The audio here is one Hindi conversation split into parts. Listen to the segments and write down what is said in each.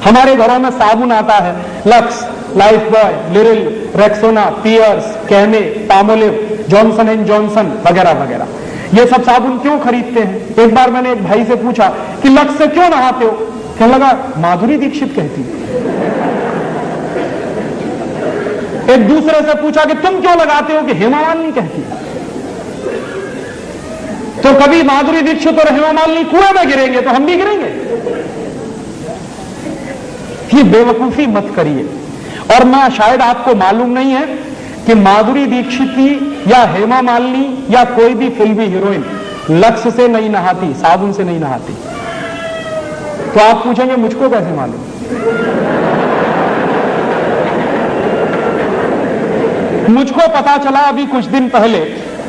हमारे घरों में साबुन आता है, Lux, Lifebuoy, Liril, Rexona, Pears, Cameay, Palmolive, Johnson and Johnson वगैरह वगैरह। ये सब साबुन क्यों खरीदते हैं? एक बार मैंने एक भाई से पूछा कि लक्स से क्यों नहाते हो? कहने लगा माधुरी दीक्षित कहती है। एक दूसरे से पूछा कि तुम क्यों लगाते हो? कि हेमा मालिनी कहती है। तो कभी माधुरी दीक्षित और हेमा मालिनी कुएं में गिरेंगे तो हम भी गिरेंगे। ये बेवकूफी मत करिए। और मैं शायद आपको मालूम नहीं है कि माधुरी दीक्षित या हेमा मालिनी या कोई भी फिल्मी हीरोइन लक्स से नहीं नहाती, साबुन से नहीं नहाती। तो आप पूछेंगे मुझको कैसे मालूम? मुझको पता चला अभी कुछ दिन पहले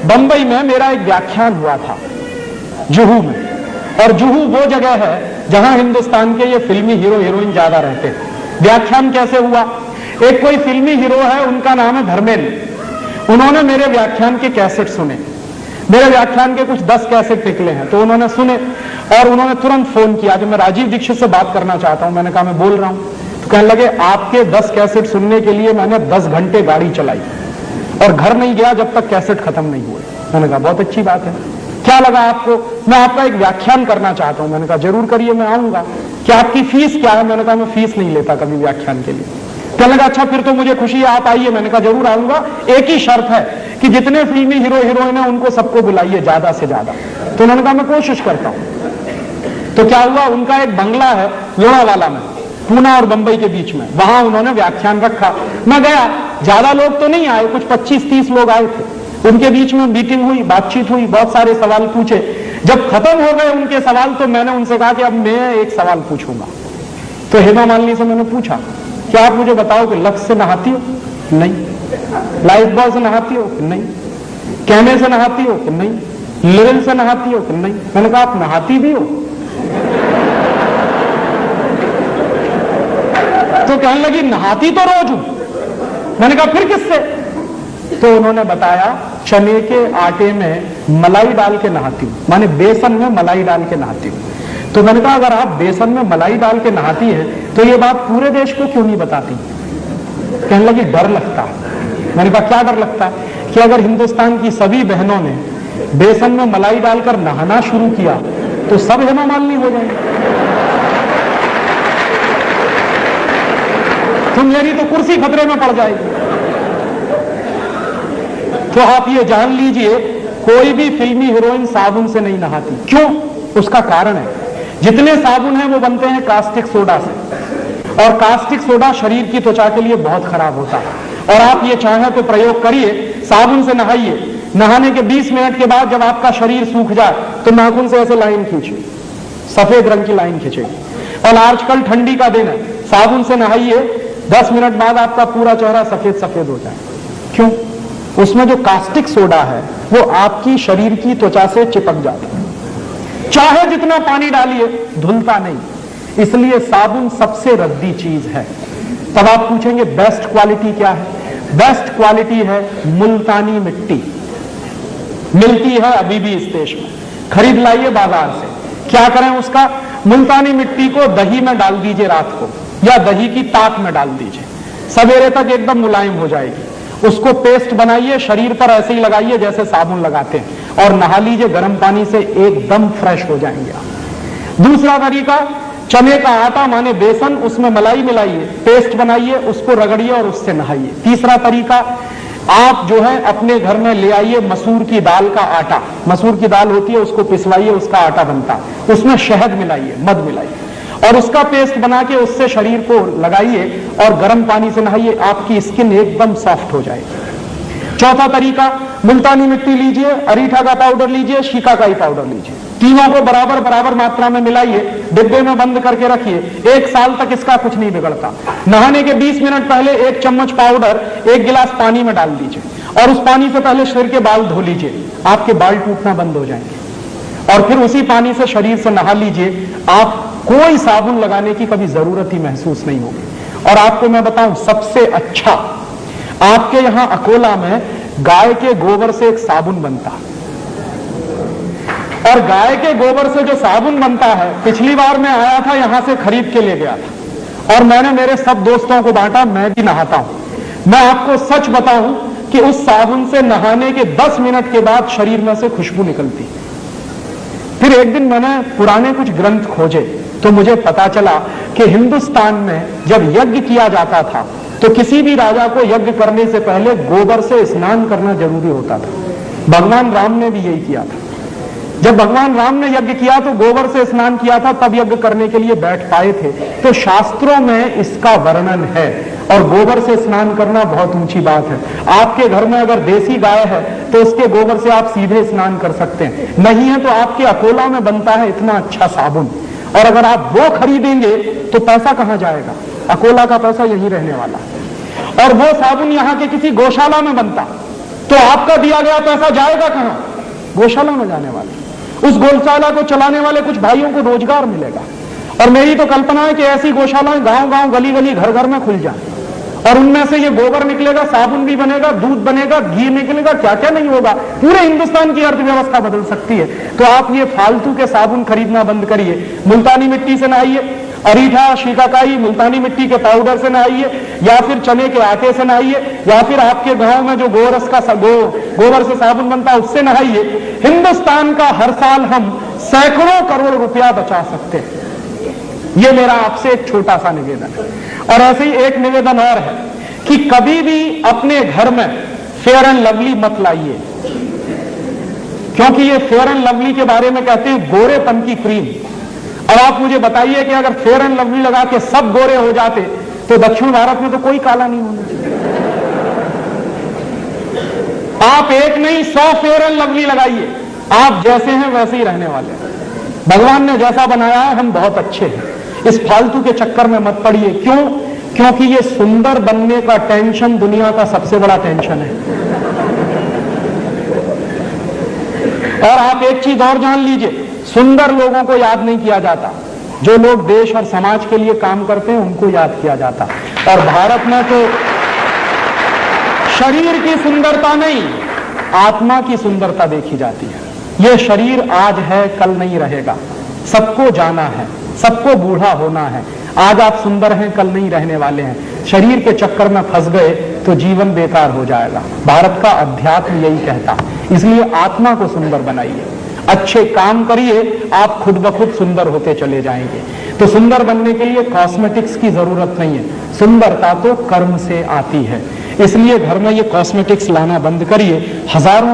बंबई में मेरा एक व्याख्यान हुआ था जुहू में। और जुहू वो जगह है जहां हिंदुस्तान के ये फिल्मी हीरो हीरोइन ज्यादा रहते हैं। व्याख्यान कैसे हुआ? एक कोई फिल्मी हीरो है, उनका नाम है धर्मेंद्र। उन्होंने मेरे व्याख्यान के कैसेट सुने। मेरे व्याख्यान के कुछ 10 कैसेट निकले हैं, तो उन्होंने सुने और उन्होंने तुरंत फोन किया कि मैं राजीव दीक्षित से बात करना चाहता हूं। मैंने कहा मैं बोल रहा हूं। तो कहने लगे आपके 10 कैसेट सुनने के लिए मैंने 10 घंटे गाड़ी चलाई और घर नहीं गया जब तक कैसेट खत्म नहीं हुए। मैंने कहा बहुत अच्छी बात है, क्या लगा आपको? मैं आपका एक व्याख्यान करना चाहता हूं। मैंने कहा जरूर करिए, मैं आऊंगा। क्या आपकी फीस क्या है? मैंने कहा मैं फीस नहीं लेता कभी व्याख्यान के लिए। कहने लगा अच्छा फिर तो मुझे खुशी है, आप आइए। मैंने कहा जरूर आऊंगा, एक ही शर्त है कि जितने फिल्मी हीरो हीरोइन है उनको सबको बुलाइए ज्यादा से ज्यादा। तो उन्होंने कहा मैं कोशिश करता हूं। तो क्या हुआ, उनका एक बंगला है लोनावाला में, पूना और बंबई के बीच में, वहां उन्होंने व्याख्यान रखा। मैं गया, ज्यादा लोग तो नहीं आए, कुछ 25-30 लोग आए थे। उनके बीच में मीटिंग हुई, बातचीत हुई, बहुत सारे सवाल पूछे। जब खत्म हो गए उनके सवाल तो मैंने उनसे कहा कि अब मैं एक सवाल पूछूंगा। तो हेमा मालिनी से मैंने पूछा क्या आप मुझे बताओ कि लक्स से नहाती हो? नहीं। लाइफ बॉय से नहाती हो? नहीं। कैमे से नहाती हो? नहीं। लिरिल से नहाती हो? नहीं। मैंने कहा आप नहाती भी हो? तो कहने लगी नहाती तो रोज हूं। मैंने कहा फिर किससे? तो उन्होंने बताया चने के आटे में मलाई डाल के नहाती हूं, माने बेसन में मलाई डाल के नहाती हूं। तो मैंने कहा अगर आप बेसन में मलाई डाल के नहाती है तो ये बात पूरे देश को क्यों नहीं बताती? कहने लगी डर लगता है। मैंने कहा क्या डर लगता है? कि अगर हिंदुस्तान की सभी बहनों ने बेसन में मलाई डालकर नहाना शुरू किया तो सब हेमा मालिनी हो जाएंगे। तो मेरी तो कुर्सी खतरे में पड़ जाएगी। तो आप ये जान लीजिए कोई भी फिल्मी हीरोइन साबुन से नहीं नहाती। क्यों? उसका कारण है जितने साबुन हैं वो बनते हैं कास्टिक सोडा से, और कास्टिक सोडा शरीर की त्वचा के लिए बहुत खराब होता है। और आप ये चाहें तो प्रयोग करिए, साबुन से नहाइए, नहाने के 20 मिनट के बाद जब आपका शरीर सूख जाए तो नाखून से ऐसे लाइन खींचिए, सफेद रंग की लाइन खींचेगी। और आजकल ठंडी का दिन है, साबुन से नहाइए, 10 मिनट बाद आपका पूरा चेहरा सफेद सफेद हो जाए। क्यों? उसमें जो कास्टिक सोडा है वो आपकी शरीर की त्वचा से चिपक जाता है, चाहे जितना पानी डालिए धुलता नहीं। इसलिए साबुन सबसे रद्दी चीज है। तब आप पूछेंगे बेस्ट क्वालिटी क्या है? बेस्ट क्वालिटी है मुल्तानी मिट्टी। मिलती है अभी भी इस देश में, खरीद लाइए बाजार से। क्या करें उसका? मुल्तानी मिट्टी को दही में डाल दीजिए रात को, या दही की ताक में डाल दीजिए, सवेरे तक एकदम मुलायम हो जाएगी। उसको पेस्ट बनाइए, शरीर पर ऐसे ही लगाइए जैसे साबुन लगाते हैं, और नहा लीजिए गर्म पानी से, एकदम फ्रेश हो जाएंगे आप। दूसरा तरीका, चने का आटा माने बेसन, उसमें मलाई मिलाइए, पेस्ट बनाइए, उसको रगड़िए और उससे नहाइए। तीसरा तरीका, आप जो है अपने घर में ले आइए मसूर की दाल का आटा, मसूर की दाल होती है उसको पिसवाइए, उसका आटा बनता है, उसमें शहद मिलाइए, मध मिलाइए और उसका पेस्ट बना के उससे शरीर को लगाइए और गर्म पानी से नहाइए, आपकी स्किन एकदम सॉफ्ट हो जाएगी। चौथा तरीका, मुल्तानी मिट्टी लीजिए, अरीठा का पाउडर लीजिए, शिकाकाई पाउडर लीजिए, तीनों को बराबर बराबर मात्रा में मिलाइए, डिब्बे में बंद करके रखिए। 1 साल तक इसका कुछ नहीं बिगड़ता। नहाने के 20 मिनट पहले 1 चम्मच पाउडर 1 गिलास पानी में डाल दीजिए और उस पानी से पहले शरीर के बाल धो लीजिए, आपके बाल टूटना बंद हो जाएंगे। और फिर उसी पानी से शरीर से नहा लीजिए, आप कोई साबुन लगाने की कभी जरूरत ही महसूस नहीं होगी। और आपको मैं बताऊं सबसे अच्छा, आपके यहां अकोला में गाय के गोबर से एक साबुन बनता है, और गाय के गोबर से जो साबुन बनता है, पिछली बार मैं आया था यहां से खरीद के ले गया था, और मैंने मेरे सब दोस्तों को बांटा, मैं भी नहाता हूं। मैं आपको सच बताऊं कि उस साबुन से नहाने के 10 मिनट के बाद शरीर में से खुशबू निकलती। फिर एक दिन मैंने पुराने कुछ ग्रंथ खोजे तो मुझे पता चला कि हिंदुस्तान में जब यज्ञ किया जाता था तो किसी भी राजा को यज्ञ करने से पहले गोबर से स्नान करना जरूरी होता था। भगवान राम ने भी यही किया था। जब भगवान राम ने यज्ञ किया तो गोबर से स्नान किया था, तब यज्ञ करने के लिए बैठ पाए थे। तो शास्त्रों में इसका वर्णन है और गोबर से स्नान करना बहुत ऊंची बात है। आपके घर में अगर देसी गाय है तो उसके गोबर से आप सीधे स्नान कर सकते हैं, नहीं है तो आपके अकोला में बनता है इतना अच्छा साबुन, और अगर आप वो खरीदेंगे तो पैसा कहां जाएगा? अकोला का पैसा यही रहने वाला है। और वो साबुन यहां के किसी गौशाला में बनता तो आपका दिया गया पैसा जाएगा कहां? गौशाला में जाने वाला। उस गौशाला को चलाने वाले कुछ भाइयों को रोजगार मिलेगा। और मेरी तो कल्पना है कि ऐसी गौशालाएं गांव गांव गली गली घर घर में खुल जाए और उनमें से ये गोबर निकलेगा, साबुन भी बनेगा, दूध बनेगा, घी निकलेगा, क्या क्या नहीं होगा। पूरे हिंदुस्तान की अर्थव्यवस्था बदल सकती है। तो आप ये फालतू के साबुन खरीदना बंद करिए। मुल्तानी मिट्टी से नहाइए, अरीठा, शिकाकाई, मुल्तानी मिट्टी के पाउडर से नहाइए, या फिर चने के आटे से नहाइए, या फिर आपके गांव में जो गोरस का गोबर से साबुन बनता है उससे नहाइए। हिंदुस्तान का हर साल हम सैकड़ों करोड़ रुपया बचा सकते हैं। ये मेरा आपसे एक छोटा सा निवेदन है। और ऐसे ही एक निवेदन और है कि कभी भी अपने घर में फेयर एंड लवली मत लाइए, क्योंकि ये फेयर एंड लवली के बारे में कहते हैं गोरेपन की क्रीम। अब आप मुझे बताइए कि अगर फेयर एंड लवली लगा के सब गोरे हो जाते तो दक्षिण भारत में तो कोई काला नहीं होना चाहिए। आप एक नहीं 100 फेयर एंड लवली लगाइए, आप जैसे हैं वैसे ही रहने वाले हैं। भगवान ने जैसा बनाया है हम बहुत अच्छे हैं। इस फालतू के चक्कर में मत पड़िए। क्यों? क्योंकि ये सुंदर बनने का टेंशन दुनिया का सबसे बड़ा टेंशन है। और आप एक चीज और जान लीजिए, सुंदर लोगों को याद नहीं किया जाता, जो लोग देश और समाज के लिए काम करते हैं उनको याद किया जाता। और भारत में तो शरीर की सुंदरता नहीं, आत्मा की सुंदरता देखी जाती है। यह शरीर आज है कल नहीं रहेगा, सबको जाना है, सबको बूढ़ा होना है। आज आप सुंदर हैं कल नहीं रहने वाले हैं। शरीर के चक्कर में फंस गए तो जीवन बेकार हो जाएगा। भारत का अध्यात्म यही कहता है। इसलिए आत्मा को सुंदर बनाइए, अच्छे काम करिए, आप खुद ब खुद सुंदर होते चले जाएंगे। तो सुंदर बनने के लिए कॉस्मेटिक्स की जरूरत नहीं है, सुंदरता तो कर्म से आती है। इसलिए घर में ये कॉस्मेटिक्स लाना बंद करिए। हजारों